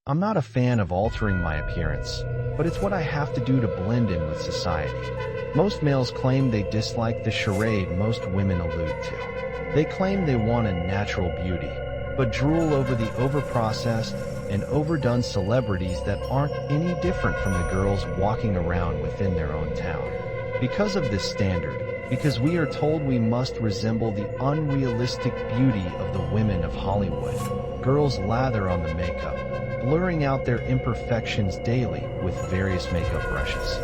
I'm not a fan of altering my appearance, but it's what I have to do to blend in with society. Most males claim they dislike the charade most women allude to. They claim they want a natural beauty, but drool over the overprocessed and overdone celebrities that aren't any different from the girls walking around within their own town. Because of this standard, because we are told we must resemble the unrealistic beauty of the women of Hollywood, girls lather on the makeup, blurring out their imperfections daily with various makeup brushes.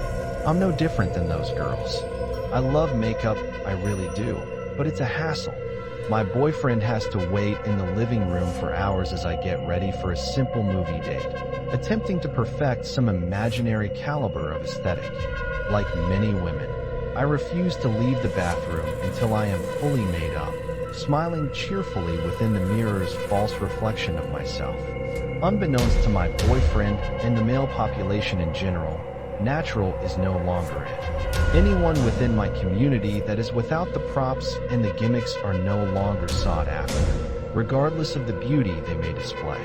I'm no different than those girls. I love makeup, I really do, but it's a hassle. My boyfriend has to wait in the living room for hours as I get ready for a simple movie date, attempting to perfect some imaginary caliber of aesthetic. Like many women, I refuse to leave the bathroom until I am fully made up, smiling cheerfully within the mirror's false reflection of myself. Unbeknownst to my boyfriend and the male population in general, natural is no longer it. Anyone within my community that is without the props and the gimmicks are no longer sought after, regardless of the beauty they may display.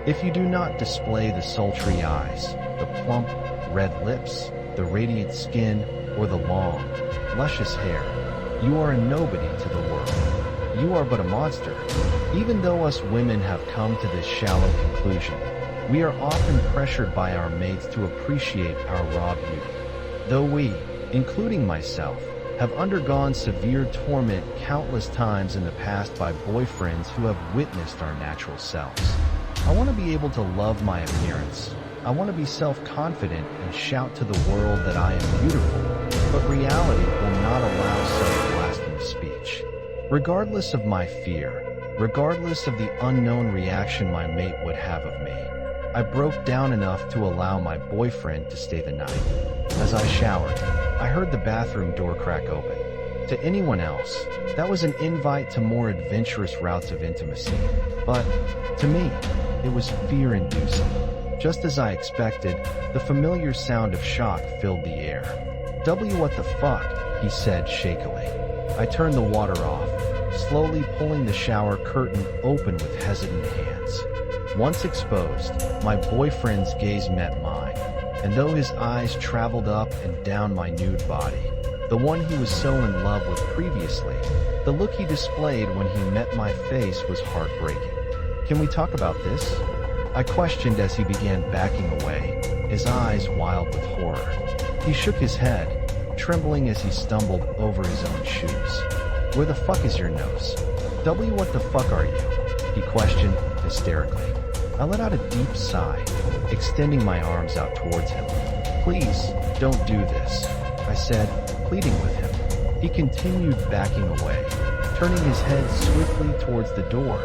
If you do not display the sultry eyes, the plump, red lips, the radiant skin, or the long, luscious hair, you are a nobody to the world. You are but a monster. Even though us women have come to this shallow conclusion, we are often pressured by our mates to appreciate our raw beauty. Though we, including myself, have undergone severe torment countless times in the past by boyfriends who have witnessed our natural selves. I want to be able to love my appearance. I want to be self-confident and shout to the world that I am beautiful, but reality will not allow such blasphemous speech. Regardless of my fear, regardless of the unknown reaction my mate would have of me, I broke down enough to allow my boyfriend to stay the night. As I showered, I heard the bathroom door crack open. To anyone else, that was an invite to more adventurous routes of intimacy. But, to me, it was fear-inducing. Just as I expected, the familiar sound of shock filled the air. What the fuck?" he said shakily. I turned the water off, slowly pulling the shower curtain open with hesitant hands. Once exposed, my boyfriend's gaze met mine, and though his eyes traveled up and down my nude body, the one he was so in love with previously, the look he displayed when he met my face was heartbreaking. "Can we talk about this?" I questioned as he began backing away, his eyes wild with horror. He shook his head, trembling as he stumbled over his own shoes. "Where the fuck is your nose? What the fuck are you?" he questioned hysterically. I let out a deep sigh, extending my arms out towards him. "Please, don't do this," I said, pleading with him. He continued backing away, turning his head swiftly towards the door,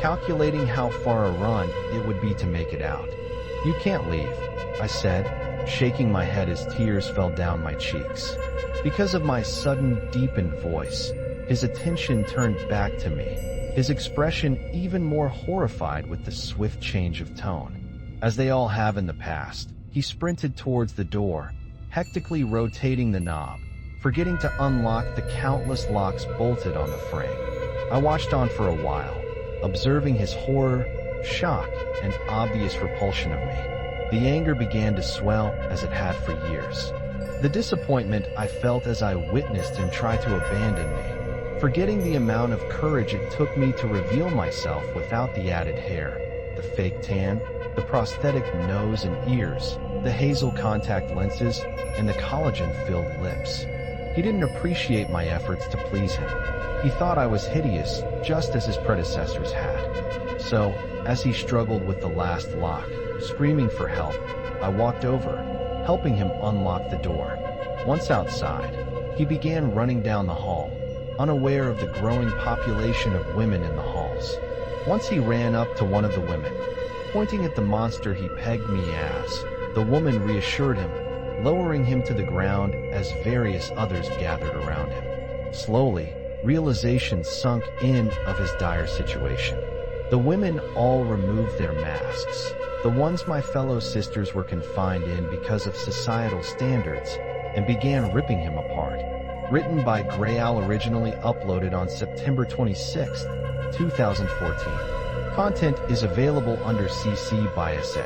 calculating how far a run it would be to make it out. "You can't leave," I said, shaking my head as tears fell down my cheeks. Because of my sudden, deepened voice, his attention turned back to me, his expression even more horrified with the swift change of tone. As they all have in the past, he sprinted towards the door, hectically rotating the knob, forgetting to unlock the countless locks bolted on the frame. I watched on for a while, observing his horror, shock, and obvious repulsion of me. The anger began to swell as it had for years. The disappointment I felt as I witnessed him try to abandon me, forgetting the amount of courage it took me to reveal myself without the added hair, the fake tan, the prosthetic nose and ears, the hazel contact lenses, and the collagen-filled lips. He didn't appreciate my efforts to please him. He thought I was hideous, just as his predecessors had. So, as he struggled with the last lock, screaming for help, I walked over, helping him unlock the door. Once outside, he began running down the hall, unaware of the growing population of women in the halls. Once he ran up to one of the women, pointing at the monster he pegged me as. The woman reassured him, lowering him to the ground as various others gathered around him. Slowly, realization sunk in of his dire situation. The women all removed their masks, the ones my fellow sisters were confined in because of societal standards, and began ripping him apart. Written by Grey Owl, originally uploaded on September 26, 2014. Content is available under CC by SA.